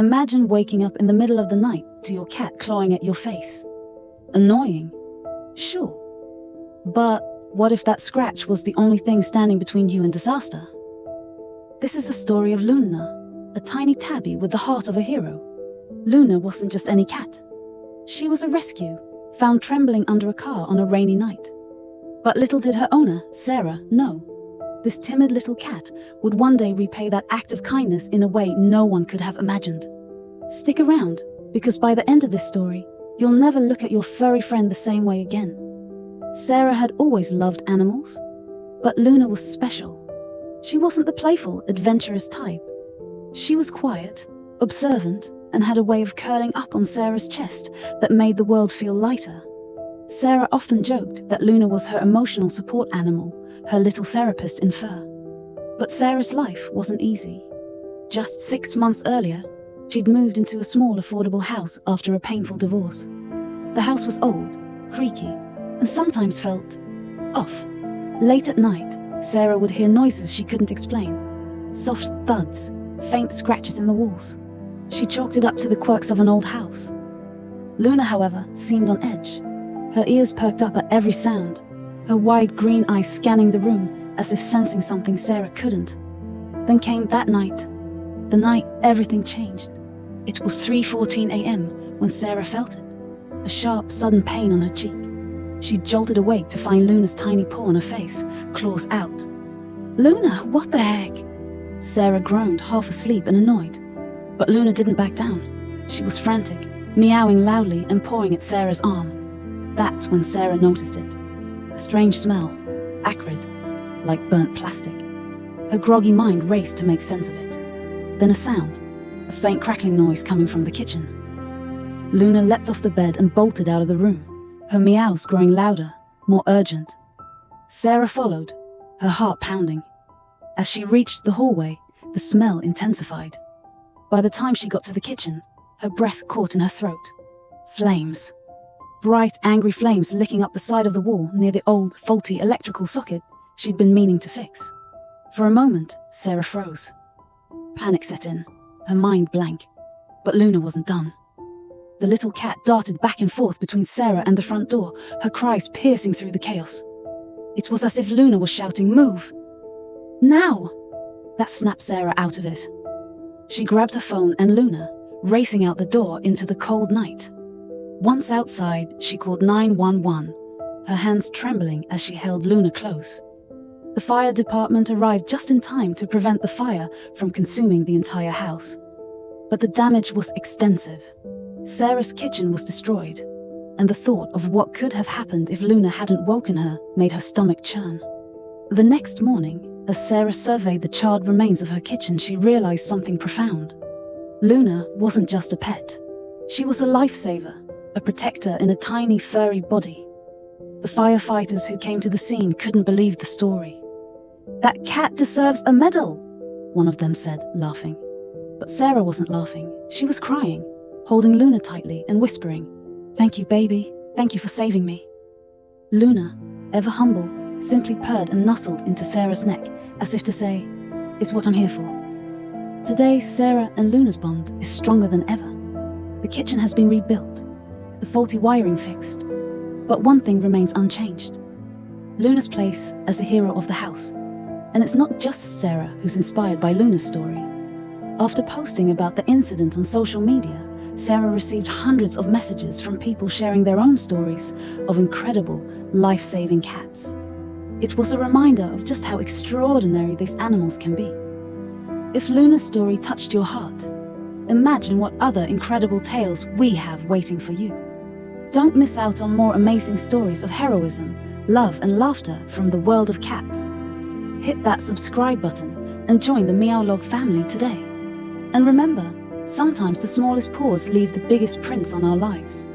Imagine waking up in the middle of the night to your cat clawing at your face. Annoying? Sure. But what if that scratch was the only thing standing between you and disaster? This is the story of Luna, a tiny tabby with the heart of a hero. Luna wasn't just any cat. She was a rescue, found trembling under a car on a rainy night. But little did her owner, Sarah, know. This timid little cat would one day repay that act of kindness in a way no one could have imagined. Stick around, because by the end of this story, you'll never look at your furry friend the same way again. Sarah had always loved animals, but Luna was special. She wasn't the playful, adventurous type. She was quiet, observant, and had a way of curling up on Sarah's chest that made the world feel lighter. Sarah often joked that Luna was her emotional support animal, her little therapist in fur. But Sarah's life wasn't easy. Just 6 months earlier, she'd moved into a small, affordable house after a painful divorce. The house was old, creaky, and sometimes felt off. Late at night, Sarah would hear noises she couldn't explain. Soft thuds, faint scratches in the walls. She chalked it up to the quirks of an old house. Luna, however, seemed on edge. Her ears perked up at every sound, her wide green eyes scanning the room as if sensing something Sarah couldn't. Then came that night, the night everything changed. It was 3:14 a.m. when Sarah felt it, a sharp, sudden pain on her cheek. She jolted awake to find Luna's tiny paw on her face, claws out. "Luna, what the heck?" Sarah groaned, half asleep and annoyed. But Luna didn't back down. She was frantic, meowing loudly and pawing at Sarah's arm. That's when Sarah noticed it. A strange smell, acrid, like burnt plastic. Her groggy mind raced to make sense of it. Then a sound, a faint crackling noise coming from the kitchen. Luna leapt off the bed and bolted out of the room, her meows growing louder, more urgent. Sarah followed, her heart pounding. As she reached the hallway, the smell intensified. By the time she got to the kitchen, her breath caught in her throat. Flames. Bright, angry flames licking up the side of the wall near the old, faulty electrical socket she'd been meaning to fix. For a moment, Sarah froze. Panic set in, her mind blank. But Luna wasn't done. The little cat darted back and forth between Sarah and the front door, her cries piercing through the chaos. It was as if Luna was shouting, "Move! Now!" That snapped Sarah out of it. She grabbed her phone and Luna, racing out the door into the cold night. Once outside, she called 911, her hands trembling as she held Luna close. The fire department arrived just in time to prevent the fire from consuming the entire house. But the damage was extensive. Sarah's kitchen was destroyed, and the thought of what could have happened if Luna hadn't woken her made her stomach churn. The next morning, as Sarah surveyed the charred remains of her kitchen, she realized something profound. Luna wasn't just a pet. She was a lifesaver, a protector in a tiny furry body. The firefighters who came to the scene couldn't believe the story. "That cat deserves a medal," one of them said, laughing. But Sarah wasn't laughing. She was crying, holding Luna tightly and whispering, "Thank you, baby. Thank you for saving me." Luna, ever humble, simply purred and nuzzled into Sarah's neck, as if to say, "It's what I'm here for." Today, Sarah and Luna's bond is stronger than ever. The kitchen has been rebuilt, the faulty wiring fixed, but one thing remains unchanged: Luna's place as the hero of the house. And it's not just Sarah who's inspired by Luna's story. After posting about the incident on social media, Sarah received hundreds of messages from people sharing their own stories of incredible, life-saving cats. It was a reminder of just how extraordinary these animals can be. If Luna's story touched your heart, imagine what other incredible tales we have waiting for you. Don't miss out on more amazing stories of heroism, love and laughter from the world of cats. Hit that subscribe button and join the Meowlogue family today. And remember, sometimes the smallest paws leave the biggest prints on our lives.